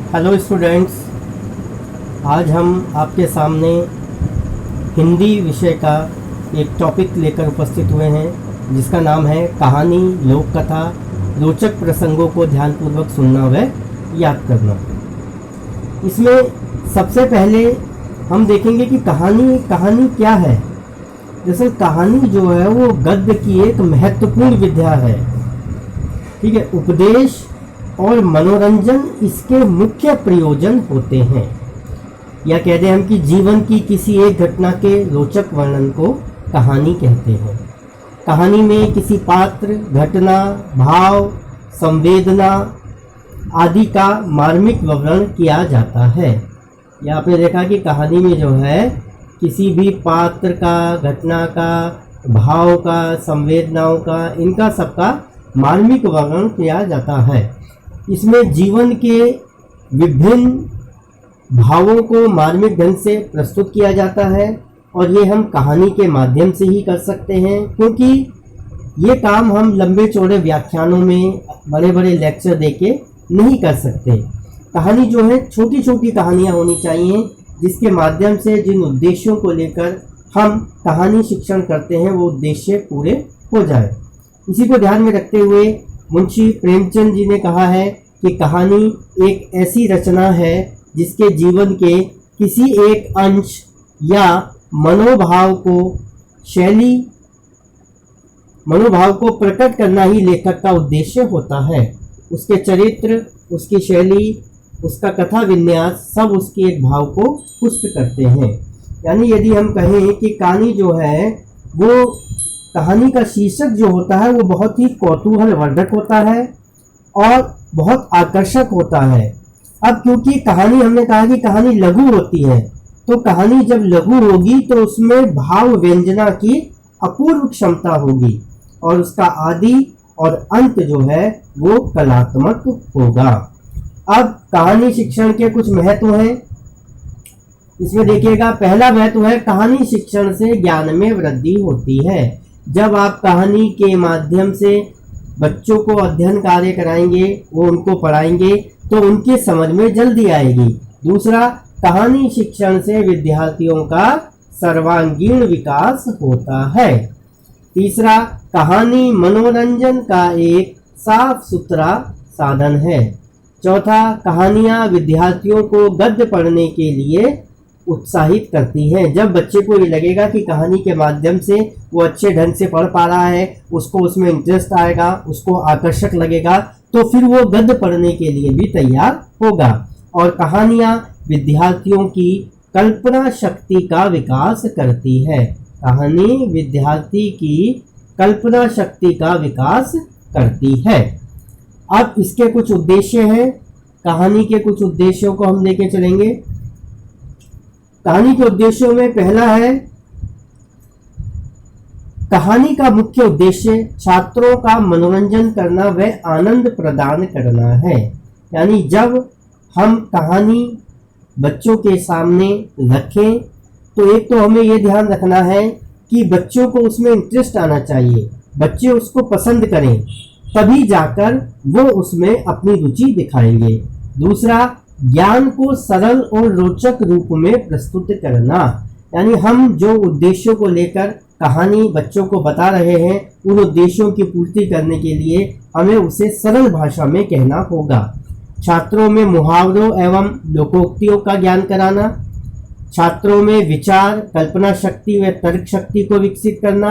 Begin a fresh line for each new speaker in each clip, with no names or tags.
Hello students, आज हम आपके सामने हिंदी विषय का एक टॉपिक लेकर उपस्थित हुए हैं जिसका नाम है कहानी, लोक कथा, रोचक प्रसंगों को ध्यानपूर्वक सुनना व याद करना। इसमें सबसे पहले हम देखेंगे कि कहानी क्या है। दरअसल कहानी जो है वो गद्य की एक महत्वपूर्ण विधा है। ठीक है, उपदेश और मनोरंजन इसके मुख्य प्रयोजन होते हैं, या कह दें हम कि जीवन की किसी एक घटना के रोचक वर्णन को कहानी कहते हैं। कहानी में किसी पात्र, घटना, भाव, संवेदना आदि का मार्मिक विवरण किया जाता है। या आपने देखा कि कहानी में जो है किसी भी पात्र का, घटना का, भाव का, संवेदनाओं का, इनका सबका मार्मिक वर्णन किया जाता है। इसमें जीवन के विभिन्न भावों को मार्मिक ढंग से प्रस्तुत किया जाता है और ये हम कहानी के माध्यम से ही कर सकते हैं, क्योंकि ये काम हम लंबे चौड़े व्याख्यानों में बड़े बड़े लेक्चर देके नहीं कर सकते। कहानी जो है छोटी छोटी कहानियाँ होनी चाहिए जिसके माध्यम से जिन उद्देश्यों को लेकर हम कहानी शिक्षण करते हैं वो उद्देश्य पूरे हो जाए। इसी को ध्यान में रखते हुए मुंशी प्रेमचंद जी ने कहा है कि कहानी एक ऐसी रचना है जिसके जीवन के किसी एक अंश या मनोभाव को प्रकट करना ही लेखक का उद्देश्य होता है। उसके चरित्र, उसकी शैली, उसका कथा विन्यास सब उसके एक भाव को पुष्ट करते हैं। यानी यदि हम कहें कि कहानी जो है वो, कहानी का शीर्षक जो होता है वो बहुत ही कौतूहलवर्धक होता है और बहुत आकर्षक होता है। अब क्योंकि कहानी, हमने कहा कि कहानी लघु होती है, तो कहानी जब लघु होगी तो उसमें भाव व्यंजना की अपूर्व क्षमता होगी और उसका आदि और अंत जो है वो कलात्मक होगा। अब कहानी शिक्षण के कुछ महत्व हैं। इसमें देखिएगा, पहला महत्व है कहानी शिक्षण से ज्ञान में वृद्धि होती है। जब आप कहानी के माध्यम से बच्चों को अध्ययन कार्य कराएंगे, वो उनको पढ़ाएंगे तो उनके समझ में जल्दी आएगी। दूसरा, कहानी शिक्षण से विद्यार्थियों का सर्वांगीण विकास होता है। तीसरा, कहानी मनोरंजन का एक साफ सुथरा साधन है। चौथा, कहानियाँ विद्यार्थियों को गद्य पढ़ने के लिए उत्साहित करती हैं। जब बच्चे को ये लगेगा कि कहानी के माध्यम से वो अच्छे ढंग से पढ़ पा रहा है, उसको उसमें इंटरेस्ट आएगा, उसको आकर्षक लगेगा, तो फिर वो गद्य पढ़ने के लिए भी तैयार होगा। और कहानियाँ विद्यार्थियों की कल्पना शक्ति का विकास करती है। कहानी विद्यार्थी की कल्पना शक्ति का विकास करती है। अब इसके कुछ उद्देश्य हैं। कहानी के कुछ उद्देश्यों को हम लेके चलेंगे। कहानी के उद्देश्यों में पहला है, कहानी का मुख्य उद्देश्य छात्रों का मनोरंजन करना व आनंद प्रदान करना है। यानी जब हम कहानी बच्चों के सामने रखें तो एक तो हमें ये ध्यान रखना है कि बच्चों को उसमें इंटरेस्ट आना चाहिए, बच्चे उसको पसंद करें, तभी जाकर वो उसमें अपनी रुचि दिखाएंगे। दूसरा, ज्ञान को सरल और रोचक रूप में प्रस्तुत करना। यानी हम जो उद्देश्यों को लेकर कहानी बच्चों को बता रहे हैं, उन उद्देश्यों की पूर्ति करने के लिए हमें उसे सरल भाषा में कहना होगा। छात्रों में मुहावरों एवं लोकोक्तियों का ज्ञान कराना, छात्रों में विचार, कल्पना शक्ति व तर्क शक्ति को विकसित करना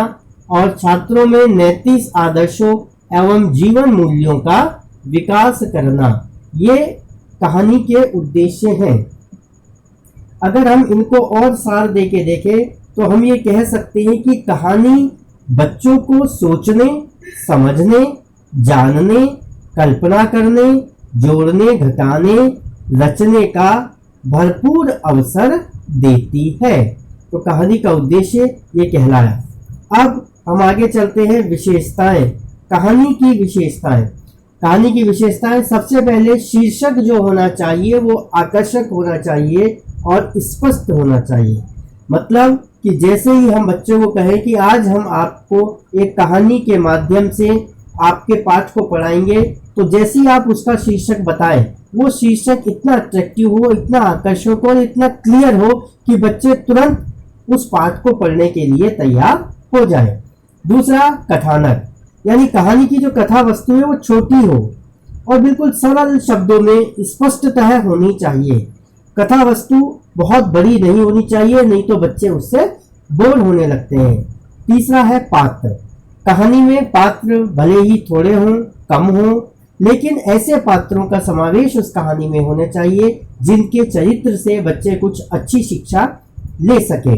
और छात्रों में नैतिक आदर्शों एवं जीवन मूल्यों का विकास करना, ये कहानी के उद्देश्य हैं। अगर हम इनको और सार दे के देखें तो हम ये कह सकते हैं कि कहानी बच्चों को सोचने, समझने, जानने, कल्पना करने, जोड़ने, घटाने, रचने का भरपूर अवसर देती है। तो कहानी का उद्देश्य ये कहलाया। अब हम आगे चलते हैं विशेषताएं। कहानी की विशेषताएं सबसे पहले शीर्षक जो होना चाहिए वो आकर्षक होना चाहिए और स्पष्ट होना चाहिए। मतलब कि जैसे ही हम बच्चों को कहें कि आज हम आपको एक कहानी के माध्यम से आपके पाठ को पढ़ाएंगे, तो जैसे ही आप उसका शीर्षक बताएं वो शीर्षक इतना अट्रैक्टिव हो, इतना आकर्षक हो और इतना क्लियर हो कि बच्चे तुरंत उस पाठ को पढ़ने के लिए तैयार हो जाए। दूसरा, कथानक, यानी कहानी की जो कथा वस्तु है वो छोटी हो और बिल्कुल सरल शब्दों में स्पष्टतः होनी चाहिए। कथा वस्तु बहुत बड़ी नहीं होनी चाहिए, नहीं तो बच्चे उससे बोर होने लगते हैं। तीसरा है पात्र। कहानी में पात्र भले ही थोड़े हों, कम हों, लेकिन ऐसे पात्रों का समावेश उस कहानी में होना चाहिए जिनके चरित्र से बच्चे कुछ अच्छी शिक्षा ले सके।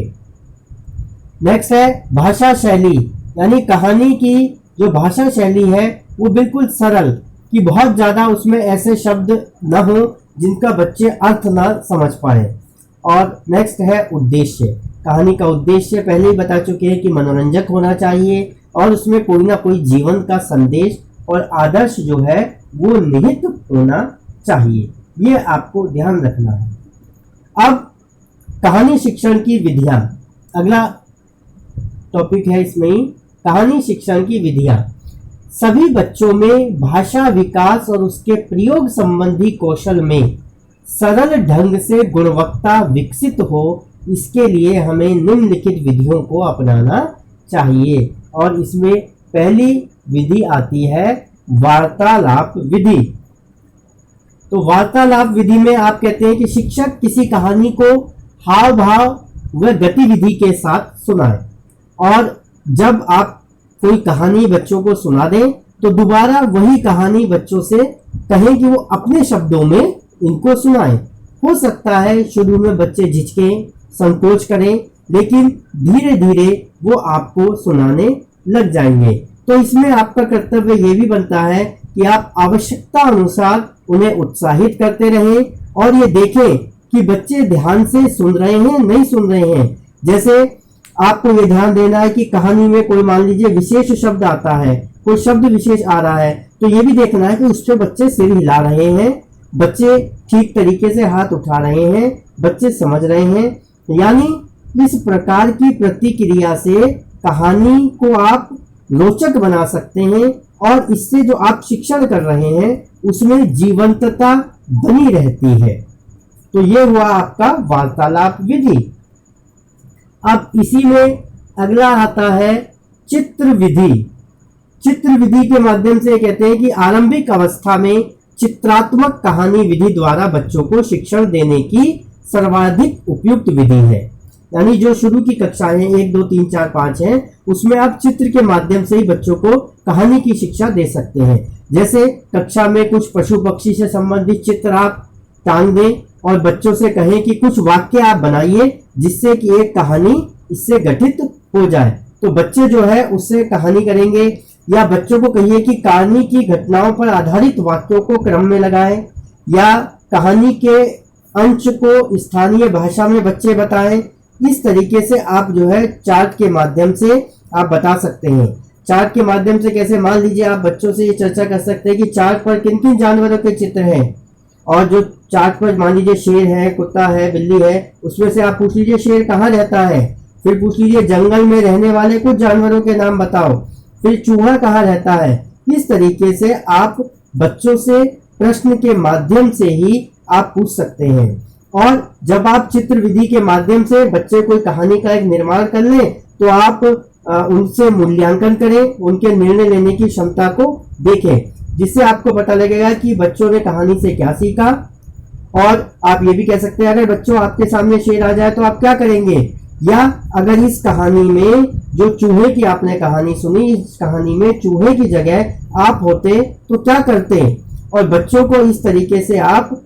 नेक्स्ट है भाषा शैली, यानी कहानी की जो भाषा शैली है वो बिल्कुल सरल, कि बहुत ज़्यादा उसमें ऐसे शब्द न हो जिनका बच्चे अर्थ ना समझ पाए। और नेक्स्ट है उद्देश्य। कहानी का उद्देश्य पहले ही बता चुके हैं कि मनोरंजक होना चाहिए और उसमें कोई ना कोई जीवन का संदेश और आदर्श जो है वो निहित होना चाहिए। ये आपको ध्यान रखना है। अब कहानी शिक्षण की विधियां, अगला टॉपिक है इसमें ही, कहानी शिक्षण की विधियां। सभी बच्चों में भाषा विकास और उसके प्रयोग संबंधी कौशल में सरल ढंग से गुणवत्ता विकसित हो, इसके लिए हमें निम्नलिखित विधियों को अपनाना चाहिए। और इसमें पहली विधि आती है वार्तालाप विधि। तो वार्तालाप विधि में आप कहते हैं कि शिक्षक किसी कहानी को हाव भाव व गतिविधि के साथ सुनाए, और जब आप कोई कहानी बच्चों को सुना दें तो दोबारा वही कहानी बच्चों से कहें कि वो अपने शब्दों में इनको सुनाएं। हो सकता है शुरू में बच्चे झिझकें, संकोच करें, लेकिन धीरे धीरे वो आपको सुनाने लग जाएंगे। तो इसमें आपका कर्तव्य ये भी बनता है कि आप आवश्यकता अनुसार उन्हें उत्साहित करते रहें और ये देखें कि बच्चे ध्यान से सुन रहे हैं, नहीं सुन रहे हैं। जैसे आपको ये ध्यान देना है कि कहानी में कोई मान लीजिए विशेष शब्द आता है, कोई शब्द विशेष आ रहा है, तो ये भी देखना है कि उस पर बच्चे सिर हिला रहे हैं, बच्चे ठीक तरीके से हाथ उठा रहे हैं, बच्चे समझ रहे हैं। यानी इस प्रकार की प्रतिक्रिया से कहानी को आप रोचक बना सकते हैं और इससे जो आप शिक्षण कर रहे हैं उसमें जीवंतता बनी रहती है। तो ये हुआ आपका वार्तालाप विधि। अब इसी में अगला आता है चित्र विधि। चित्र विधि के माध्यम से कहते हैं कि आरंभिक अवस्था में चित्रात्मक कहानी विधि द्वारा बच्चों को शिक्षण देने की सर्वाधिक उपयुक्त विधि है। यानी जो शुरू की कक्षाएं 1, 2, 3, 4, 5 हैं, उसमें आप चित्र के माध्यम से ही बच्चों को कहानी की शिक्षा दे सकते हैं। जैसे कक्षा में कुछ पशु पक्षी से संबंधित चित्र आप टांग दें और बच्चों से कहें कि कुछ वाक्य आप बनाइए जिससे कि एक कहानी इससे गठित हो जाए। तो बच्चे जो है उससे कहानी करेंगे। या बच्चों को कहिए कि कहानी की घटनाओं पर आधारित वाक्यों को क्रम में लगाएं, या कहानी के अंश को स्थानीय भाषा में बच्चे बताएं। इस तरीके से आप जो है चार्ट के माध्यम से आप बता सकते हैं। चार्ट के माध्यम से कैसे, मान लीजिए आप बच्चों से ये चर्चा कर सकते हैं कि चार्ट पर किन किन जानवरों के चित्र हैं, और जो चार्ट पर मान लीजिए शेर है, कुत्ता है, बिल्ली है, उसमें से आप पूछ लीजिए शेर कहाँ रहता है, फिर पूछ लीजिए जंगल में रहने वाले कुछ जानवरों के नाम बताओ, फिर चूहा कहाँ रहता है। इस तरीके से आप बच्चों से प्रश्न के माध्यम से ही आप पूछ सकते हैं। और जब आप चित्र विधि के माध्यम से बच्चे कोई कहानी का एक निर्माण कर लें तो आप उनसे मूल्यांकन करें, उनके निर्णय लेने की क्षमता को देखें, जिससे आपको पता लगेगा कि बच्चों ने कहानी से क्या सीखा। और आप ये भी कह सकते हैं अगर बच्चों आपके सामने शेर आ जाए तो आप क्या करेंगे, या अगर इस कहानी में जो चूहे की आपने कहानी सुनी, इस कहानी में चूहे की जगह आप होते तो क्या करते। और बच्चों को इस तरीके से आप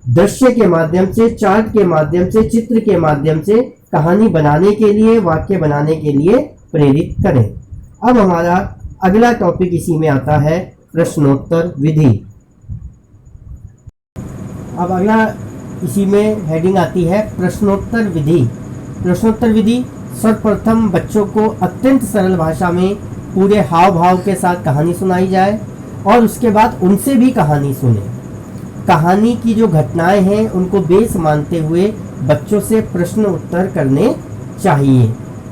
दृश्य के माध्यम से, चार्ट के माध्यम से, चित्र के माध्यम से कहानी बनाने के लिए, वाक्य बनाने के लिए प्रेरित करें। अब हमारा अगला टॉपिक इसी में आता है प्रश्नोत्तर विधि। अब अगला इसी में हेडिंग आती है प्रश्नोत्तर विधि। प्रश्नोत्तर विधि सर्वप्रथम बच्चों को अत्यंत सरल भाषा में पूरे हाव भाव के साथ कहानी सुनाई जाए और उसके बाद उनसे भी कहानी सुने। कहानी की जो घटनाएं हैं उनको बेस मानते हुए बच्चों से प्रश्न उत्तर करने चाहिए,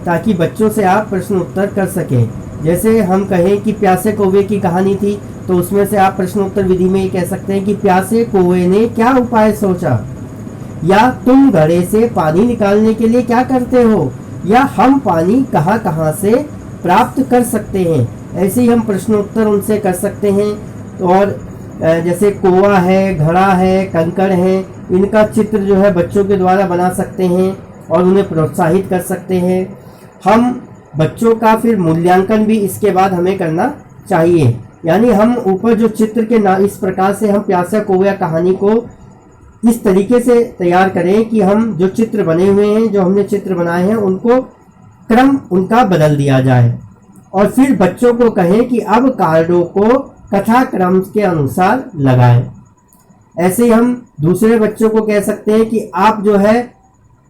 ताकि बच्चों से आप प्रश्न उत्तर कर सकें। जैसे हम कहें कि प्यासे कौवे की कहानी थी, तो उसमें से आप प्रश्नोत्तर विधि में ये कह सकते हैं कि प्यासे कौवे ने क्या उपाय सोचा, या तुम घड़े से पानी निकालने के लिए क्या करते हो, या हम पानी कहाँ कहाँ से प्राप्त कर सकते हैं। ऐसे ही हम प्रश्नोत्तर उनसे कर सकते हैं। तो और जैसे कौवा है, घड़ा है, कंकड़ है, इनका चित्र जो है बच्चों के द्वारा बना सकते हैं और उन्हें प्रोत्साहित कर सकते हैं। हम बच्चों का फिर मूल्यांकन भी इसके बाद हमें करना चाहिए। यानी हम ऊपर जो चित्र के ना इस प्रकार से हम प्यासा कौवा कहानी को इस तरीके से तैयार करें कि हम जो चित्र बने हुए हैं, जो हमने चित्र बनाए हैं, उनको क्रम उनका बदल दिया जाए और फिर बच्चों को कहें कि अब कार्डों को कथा क्रम के अनुसार लगाएं। ऐसे ही हम दूसरे बच्चों को कह सकते हैं कि आप जो है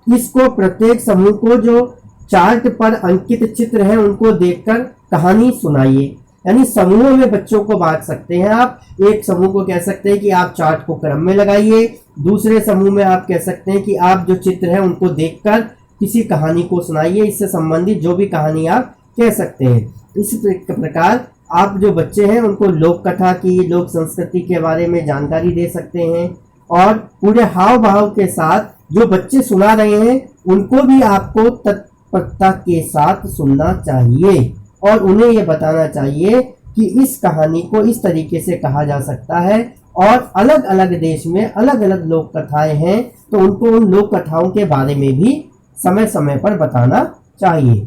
इसको प्रत्येक समूह को जो चार्ट पर अंकित चित्र हैं उनको देखकर कहानी सुनाइए। यानी समूहों में बच्चों को बांट सकते हैं आप। एक समूह को कह सकते हैं कि आप चार्ट को क्रम में लगाइए, दूसरे समूह में आप कह सकते हैं कि आप जो चित्र हैं उनको देखकर किसी कहानी को सुनाइए। इससे संबंधित जो भी कहानी आप कह सकते हैं। इस प्रकार आप जो बच्चे हैं उनको लोक कथा की, लोक संस्कृति के बारे में जानकारी दे सकते हैं और पूरे हाव भाव के साथ जो बच्चे सुना रहे हैं उनको भी आपको तत्परता के साथ सुनना चाहिए और उन्हें ये बताना चाहिए कि इस कहानी को इस तरीके से कहा जा सकता है और अलग अलग देश में अलग अलग लोक कथाएं हैं, तो उनको उन लोक कथाओं के बारे में भी समय समय पर बताना चाहिए।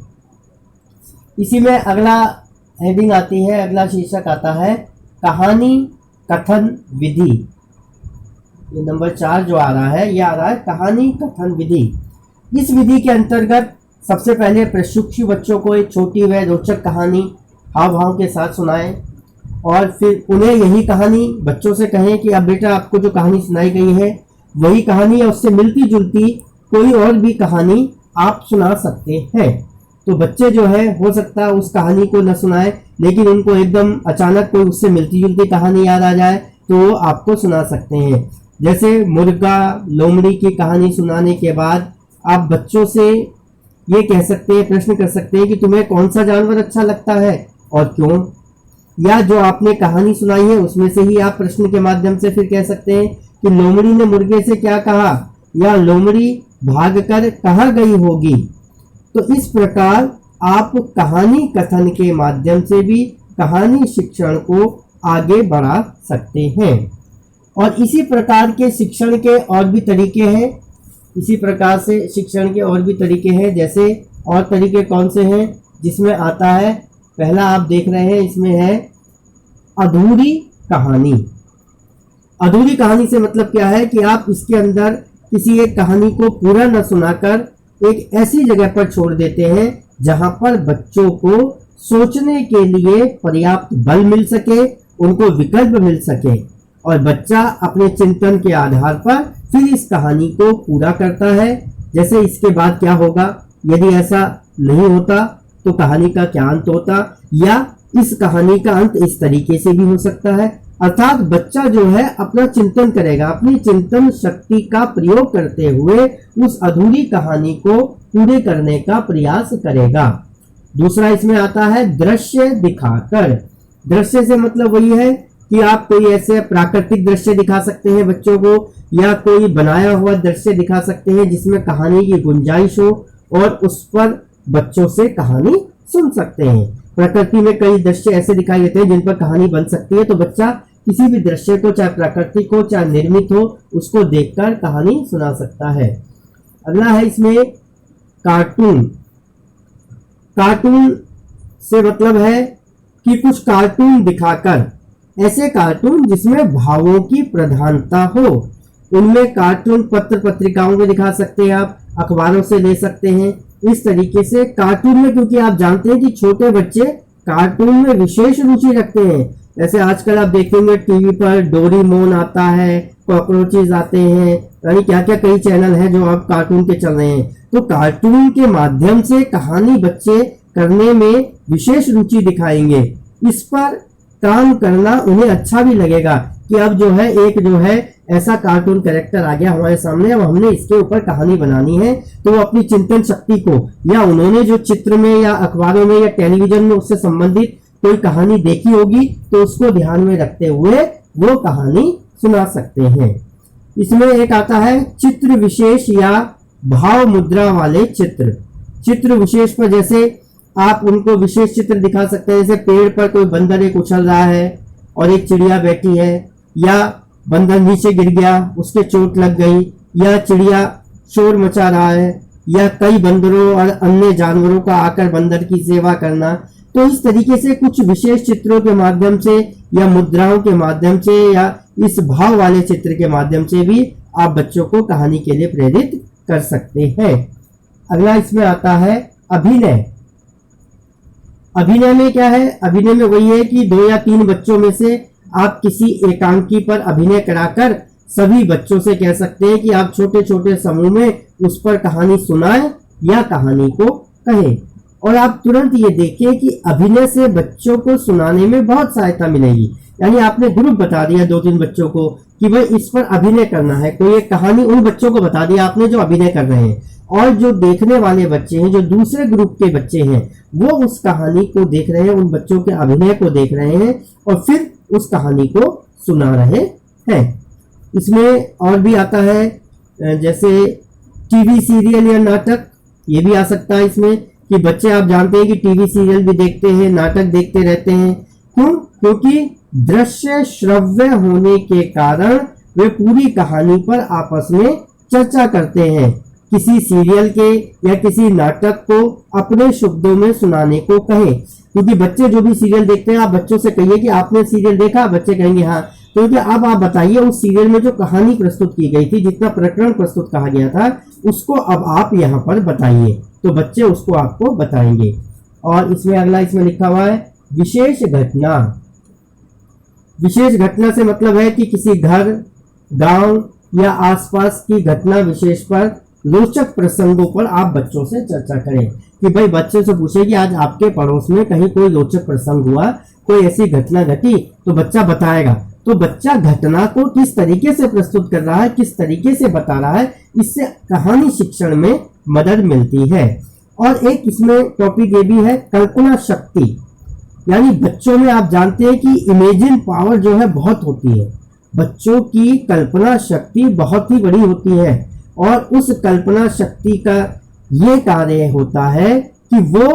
इसी में अगला हेडिंग आती है, अगला शीर्षक आता है कहानी कथन विधि। ये नंबर 4 जो आ रहा है, ये आ रहा है कहानी कथन विधि। इस विधि के अंतर्गत सबसे पहले प्रशिक्षु बच्चों को एक छोटी व रोचक कहानी हाव भाव के साथ सुनाएं और फिर उन्हें यही कहानी बच्चों से कहें कि अब बेटा आपको जो कहानी सुनाई गई है वही कहानी या उससे मिलती जुलती कोई और भी कहानी आप सुना सकते हैं। तो बच्चे जो है हो सकता है उस कहानी को न सुनाए, लेकिन उनको एकदम अचानक कोई उससे मिलती जुलती कहानी याद आ जाए तो वो आपको सुना सकते हैं। जैसे मुर्गा लोमड़ी की कहानी सुनाने के बाद आप बच्चों से ये कह सकते हैं, प्रश्न कर सकते हैं कि तुम्हें कौन सा जानवर अच्छा लगता है और क्यों। या जो आपने कहानी सुनाई है उसमें से ही आप प्रश्न के माध्यम से फिर कह सकते हैं कि लोमड़ी ने मुर्गे से क्या कहा, या लोमड़ी भागकर कहाँ गई होगी। तो इस प्रकार आप कहानी कथन के माध्यम से भी कहानी शिक्षण को आगे बढ़ा सकते हैं। और इसी प्रकार के शिक्षण के और भी तरीके हैं। इसी प्रकार से शिक्षण के और भी तरीके हैं। जैसे और तरीके कौन से हैं, जिसमें आता है पहला आप देख रहे हैं, इसमें है अधूरी कहानी। अधूरी कहानी से मतलब क्या है कि आप इसके अंदर किसी एक कहानी को पूरा न सुनाकर एक ऐसी जगह पर छोड़ देते हैं जहां पर बच्चों को सोचने के लिए पर्याप्त बल मिल सके, उनको विकल्प मिल सके और बच्चा अपने चिंतन के आधार पर फिर इस कहानी को पूरा करता है। जैसे इसके बाद क्या होगा, यदि ऐसा नहीं होता तो कहानी का क्या अंत होता, या इस कहानी का अंत इस तरीके से भी हो सकता है। अर्थात बच्चा जो है अपना चिंतन करेगा, अपनी चिंतन शक्ति का प्रयोग करते हुए उस अधूरी कहानी को पूरे करने का प्रयास करेगा। दूसरा इसमें आता है दृश्य दिखाकर। दृश्य से मतलब वही है कि आप कोई ऐसे प्राकृतिक दृश्य दिखा सकते हैं बच्चों को, या कोई बनाया हुआ दृश्य दिखा सकते हैं जिसमें कहानी की गुंजाइश हो और उस पर बच्चों से कहानी सुन सकते हैं। प्रकृति में कई दृश्य ऐसे दिखाई देते हैं जिन पर कहानी बन सकती है, तो बच्चा किसी भी दृश्य को, चाहे प्राकृतिक हो चाहे निर्मित हो, उसको देखकर कहानी सुना सकता है। अगला है इसमें कार्टून। कार्टून से मतलब है कि कुछ कार्टून दिखाकर, ऐसे कार्टून जिसमें भावों की प्रधानता हो। उनमें कार्टून पत्र पत्रिकाओं में दिखा सकते हैं, आप अखबारों से ले सकते हैं। इस तरीके से कार्टून में, क्योंकि आप जानते हैं कि छोटे बच्चे कार्टून में विशेष रुचि रखते हैं। जैसे आजकल आप देखेंगे टीवी पर डोरेमोन आता है, कॉकरोचेस आते हैं, यानी क्या क्या कई चैनल हैं जो अब कार्टून के चल रहे हैं। तो कार्टून के माध्यम से कहानी बच्चे करने में विशेष रुचि दिखाएंगे। इस पर काम करना उन्हें अच्छा भी लगेगा कि अब जो है एक जो है ऐसा कार्टून कैरेक्टर आ गया हमारे सामने, अब हमने इसके ऊपर कहानी बनानी है। तो वो अपनी चिंतन शक्ति को, या उन्होंने जो चित्र में या अखबारों में या टेलीविजन में उससे संबंधित कोई कहानी देखी होगी तो उसको ध्यान में रखते हुए वो कहानी सुना सकते हैं। इसमें एक आता है चित्र विशेष या भाव मुद्रा वाले चित्र। चित्र विशेष पर जैसे आप उनको विशेष चित्र दिखा सकते हैं, जैसे पेड़ पर कोई बंदर एक उछल रहा है और एक चिड़िया बैठी है, या बंदर नीचे गिर गया उसके चोट लग गई, या चिड़िया शोर मचा रहा है, या कई बंदरों और अन्य जानवरों का आकर बंदर की सेवा करना। तो इस तरीके से कुछ विशेष चित्रों के माध्यम से या मुद्राओं के माध्यम से या इस भाव वाले चित्र के माध्यम से भी आप बच्चों को कहानी के लिए प्रेरित कर सकते हैं। अगला इसमें आता है अभिनय। अभिनय में क्या है? अभिनय में वही है कि 2 या 3 बच्चों में से आप किसी एकांकी पर अभिनय कराकर सभी बच्चों से कह सकते हैं कि आप छोटे छोटे समूह में उस पर कहानी सुनाएं या कहानी को कहें। और आप तुरंत ये देखें कि अभिनय से बच्चों को सुनाने में बहुत सहायता मिलेगी। यानी आपने ग्रुप बता दिया 2-3 बच्चों को कि भाई इस पर अभिनय करना है, कोई एक कहानी उन बच्चों को बता दिया आपने जो अभिनय कर रहे हैं, और जो देखने वाले बच्चे हैं, जो दूसरे ग्रुप के बच्चे हैं, वो उस कहानी को देख रहे हैं, उन बच्चों के अभिनय को देख रहे हैं और फिर उस कहानी को सुना रहे हैं। इसमें और भी आता है जैसे टीवी सीरियल या नाटक, ये भी आ सकता है इसमें कि बच्चे आप जानते हैं कि टीवी सीरियल भी देखते हैं, नाटक देखते रहते हैं। क्यों? क्योंकि दृश्य श्रव्य होने के कारण वे पूरी कहानी पर आपस में चर्चा करते हैं। किसी सीरियल के या किसी नाटक को अपने शब्दों में सुनाने को कहें, क्योंकि बच्चे जो भी सीरियल देखते हैं, आप बच्चों से कहिए कि आपने सीरियल देखा, बच्चे कहेंगे हाँ। क्योंकि अब आप बताइए उस सीरियल में जो कहानी प्रस्तुत की गई थी, जितना प्रकरण प्रस्तुत कहा गया था, उसको अब आप यहाँ पर बताइए, तो बच्चे उसको आपको बताएंगे। और इसमें अगला इसमें लिखा हुआ है विशेष घटना। विशेष घटना से मतलब है कि किसी घर, गांव या आसपास की घटना विशेष पर रोचक प्रसंगों पर आप बच्चों से चर्चा करें। कि भाई बच्चे से पूछे कि आज आपके पड़ोस में कहीं कोई रोचक प्रसंग हुआ, कोई ऐसी घटना घटी, तो बच्चा बताएगा। तो बच्चा घटना को किस तरीके से प्रस्तुत कर रहा है, किस तरीके से बता रहा है, इससे कहानी शिक्षण में मदद मिलती है। और एक इसमें टॉपिक ये भी है कल्पना शक्ति। यानी बच्चों में आप जानते हैं कि इमेजिन पावर जो है बहुत होती है, बच्चों की कल्पना शक्ति बहुत ही बड़ी होती है। और उस कल्पना शक्ति का ये कार्य होता है कि वो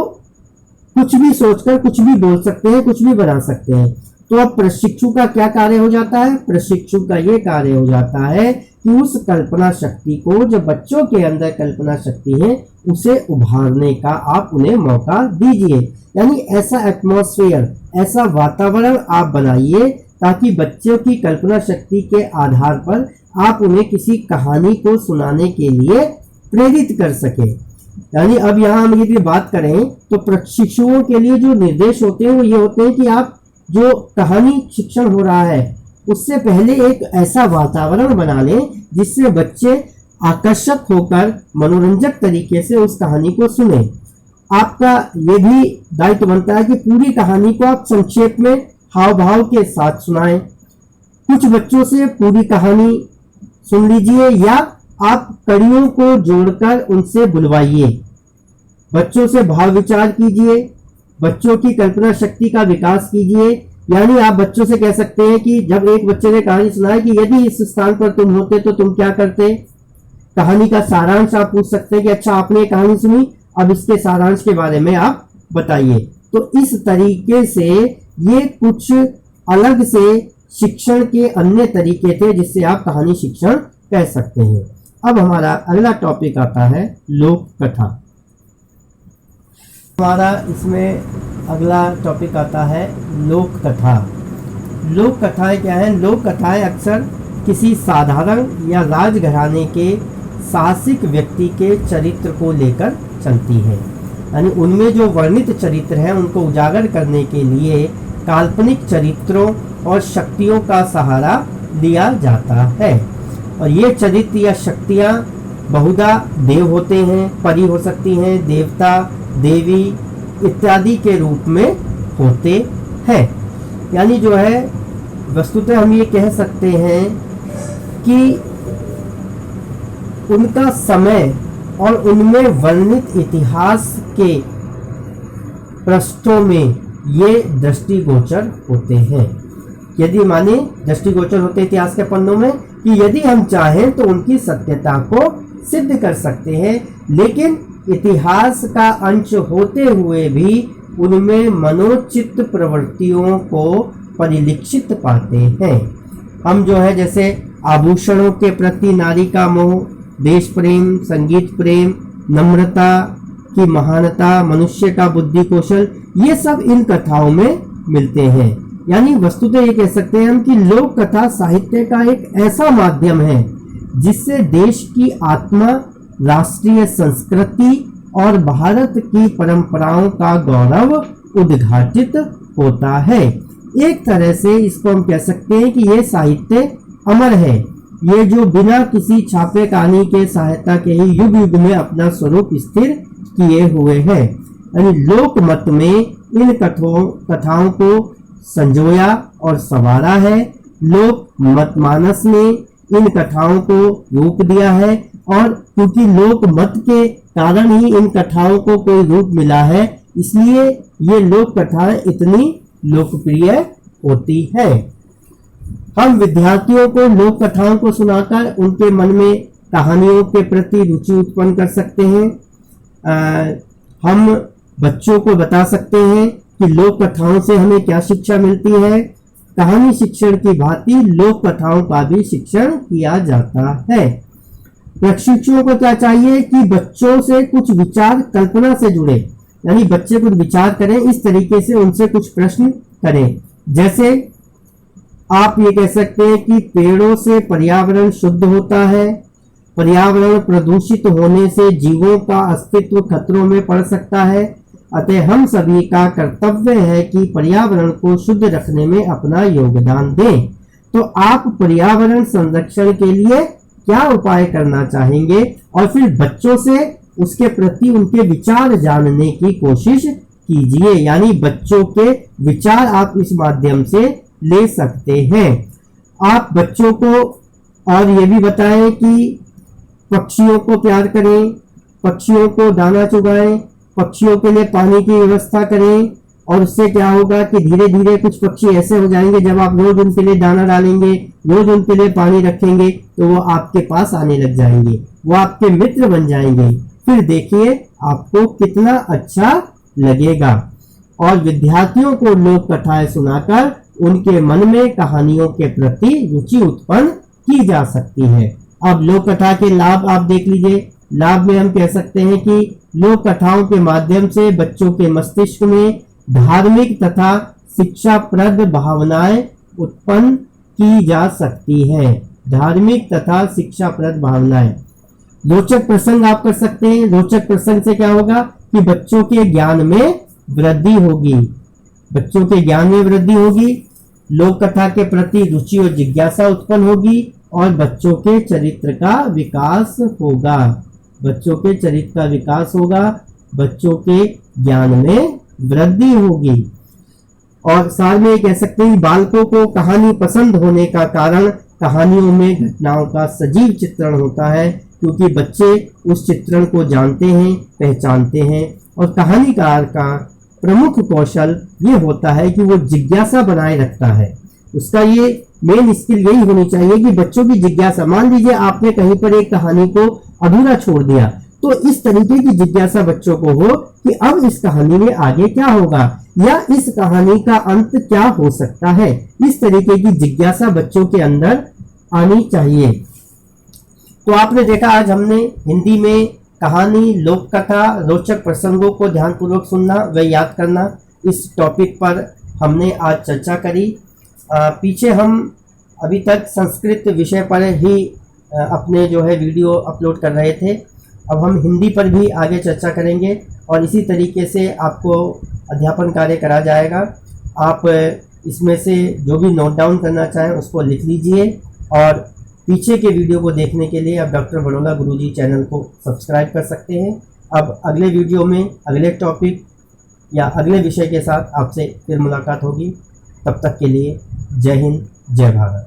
कुछ भी सोचकर कुछ भी बोल सकते हैं, कुछ भी बना सकते हैं। तो अब प्रशिक्षु का क्या कार्य हो जाता है? प्रशिक्षु का ये कार्य हो जाता है कि उस कल्पना शक्ति को, जो बच्चों के अंदर कल्पना शक्ति है, उसे उभारने का आप उन्हें मौका दीजिए। यानी ऐसा एटमॉस्फेयर, ऐसा वातावरण आप बनाइए ताकि बच्चों की कल्पना शक्ति के आधार पर आप उन्हें किसी कहानी को सुनाने के लिए प्रेरित कर सके। यानी अब यहाँ हम यदि बात करें तो प्रशिक्षुओं के लिए जो निर्देश होते हैं वो ये होते हैं कि आप जो कहानी शिक्षण हो रहा है उससे पहले एक ऐसा वातावरण बना लें जिससे बच्चे आकर्षक होकर मनोरंजक तरीके से उस कहानी को सुने। आपका ये भी दायित्व बनता है कि पूरी कहानी को आप संक्षेप में हाव भाव के साथ सुनाएं। कुछ बच्चों से पूरी कहानी सुन लीजिए या आप कड़ियों को जोड़कर उनसे बुलवाइए। बच्चों से भाव विचार कीजिए, बच्चों की कल्पना शक्ति का विकास कीजिए। यानी आप बच्चों से कह सकते हैं कि जब एक बच्चे ने कहानी सुनाया कि यदि इस स्थान पर तुम होते तो तुम क्या करते। कहानी का सारांश आप पूछ सकते हैं कि अच्छा आपने कहानी सुनी, अब इसके सारांश के बारे में आप बताइए। तो इस तरीके से ये कुछ अलग से शिक्षण के अन्य तरीके थे जिससे आप कहानी शिक्षण कह सकते हैं। अब हमारा अगला टॉपिक आता है लोक कथा। हमारा इसमें अगला टॉपिक आता है लोक कथा। लोक कथाएं क्या है? लोक कथाएं अक्सर किसी साधारण या राजघराने के साहसिक व्यक्ति के चरित्र को लेकर चलती है। यानी उनमें जो वर्णित चरित्र हैं उनको उजागर करने के लिए काल्पनिक चरित्रों और शक्तियों का सहारा लिया जाता है। और ये चरित्र या शक्तियाँ बहुधा देव होते हैं, परी हो सकती हैं, देवता, देवी इत्यादि के रूप में होते हैं। यानी जो है वस्तुतः हम ये कह सकते हैं कि उनका समय और उनमें वर्णित इतिहास के पृष्ठों में ये दृष्टिगोचर होते हैं। यदि माने दृष्टिगोचर होते इतिहास के पन्नों में कि यदि हम चाहें तो उनकी सत्यता को सिद्ध कर सकते हैं, लेकिन इतिहास का अंश होते हुए भी उनमें मनोचित्त प्रवृत्तियों को परिलक्षित पाते हैं। हम जो है जैसे आभूषणों के प्रति नारी का मोह, देश प्रेम, संगीत प्रेम, नम्रता की महानता, मनुष्य का बुद्धि कौशल, ये सब इन कथाओं में मिलते हैं। यानी वस्तुतः ये कह सकते हैं हम कि लोक कथा साहित्य का एक ऐसा माध्यम है जिससे देश की आत्मा, राष्ट्रीय संस्कृति और भारत की परंपराओं का गौरव उद्घाटित होता है। एक तरह से इसको हम कह सकते हैं कि ये साहित्य अमर है, ये जो बिना किसी छापे कहानी के सहायता के ही युग युग में अपना स्वरूप स्थिर किए हुए हैं। यानी लोक मत में इन कथाओं को संजोया और संवारा है, लोक मत मानस ने इन कथाओं को रूप दिया है, और क्योंकि लोक मत के कारण ही इन कथाओं को कोई रूप मिला है, इसलिए ये लोक कथाएं इतनी लोकप्रिय होती है। हम विद्यार्थियों को लोक कथाओं को सुनाकर उनके मन में कहानियों के प्रति रुचि उत्पन्न कर सकते हैं। हम बच्चों को बता सकते हैं कि लोक कथाओं से हमें क्या शिक्षा मिलती है। कहानी शिक्षण की भांति लोक कथाओं का भी शिक्षण किया जाता है। प्रशिक्षुओं को क्या चाहिए कि बच्चों से कुछ विचार कल्पना से जुड़े, यानी बच्चे कुछ विचार करें, इस तरीके से उनसे कुछ प्रश्न करें। जैसे आप ये कह सकते हैं कि पेड़ों से पर्यावरण शुद्ध होता है, पर्यावरण प्रदूषित होने से जीवों का अस्तित्व खतरों में पड़ सकता है, अतः हम सभी का कर्तव्य है कि पर्यावरण को शुद्ध रखने में अपना योगदान दें। तो आप पर्यावरण संरक्षण के लिए क्या उपाय करना चाहेंगे, और फिर बच्चों से उसके प्रति उनके विचार जानने की कोशिश कीजिए। यानी बच्चों के विचार आप इस माध्यम से ले सकते हैं। आप बच्चों को और ये भी बताएं कि पक्षियों को प्यार करें, पक्षियों को दाना चुगाएं, पक्षियों के लिए पानी की व्यवस्था करें, और उससे क्या होगा कि धीरे धीरे कुछ पक्षी ऐसे हो जाएंगे, जब आप रोज उनके लिए दाना डालेंगे, रोज उनके लिए पानी रखेंगे, तो वो आपके पास आने लग जाएंगे, वो आपके मित्र बन जाएंगे। फिर देखिए आपको कितना अच्छा लगेगा। और विद्यार्थियों को लोक कथाएं सुनाकर उनके मन में कहानियों के प्रति रुचि उत्पन्न की जा सकती है। अब लोक कथा के लाभ आप देख लीजिए। लाभ में हम कह सकते हैं कि लोक कथाओं के माध्यम से बच्चों के मस्तिष्क में धार्मिक तथा शिक्षाप्रद भावनाएं उत्पन्न की जा सकती है। धार्मिक तथा शिक्षाप्रद भावनाएं। रोचक प्रसंग आप कर सकते हैं। रोचक प्रसंग से क्या होगा कि बच्चों के ज्ञान में वृद्धि होगी, बच्चों के ज्ञान में वृद्धि होगी, लोक कथा के प्रति रुचि और जिज्ञासा उत्पन्न होगी, और बच्चों के चरित्र का विकास होगा, बच्चों के चरित्र का विकास होगा, बच्चों के ज्ञान में वृद्धि होगी। और सार में कह सकते हैं बालकों को कहानी पसंद होने का कारण कहानियों में घटनाओं का सजीव चित्रण होता है, क्योंकि बच्चे उस चित्रण को जानते हैं, पहचानते हैं। और कहानीकार का प्रमुख कौशल ये होता है कि वो जिज्ञासा बनाए रखता है। उसका ये मेन स्किल यही होनी चाहिए कि बच्चों की जिज्ञासा। मान लीजिए आपने कहीं पर एक कहानी को अधूरा छोड़ दिया, तो इस तरीके की जिज्ञासा बच्चों को हो कि अब इस कहानी में आगे क्या होगा, या इस कहानी का अंत क्या हो सकता है। इस तरीके की जिज्ञासा बच्चों के अंदर आनी चाहिए। तो आपने देखा आज हमने हिंदी में कहानी, लोक कथा, रोचक प्रसंगों को ध्यानपूर्वक सुनना व याद करना, इस टॉपिक पर हमने आज चर्चा करी। पीछे हम अभी तक संस्कृत विषय पर ही अपने जो है वीडियो अपलोड कर रहे थे। अब हम हिंदी पर भी आगे चर्चा करेंगे और इसी तरीके से आपको अध्यापन कार्य करा जाएगा। आप इसमें से जो भी नोट डाउन करना चाहें उसको लिख लीजिए, और पीछे के वीडियो को देखने के लिए आप डॉक्टर बड़ोला गुरुजी चैनल को सब्सक्राइब कर सकते हैं। अब अगले वीडियो में अगले टॉपिक या अगले विषय के साथ आपसे फिर मुलाकात होगी। तब तक के लिए जय हिंद, जय भारत।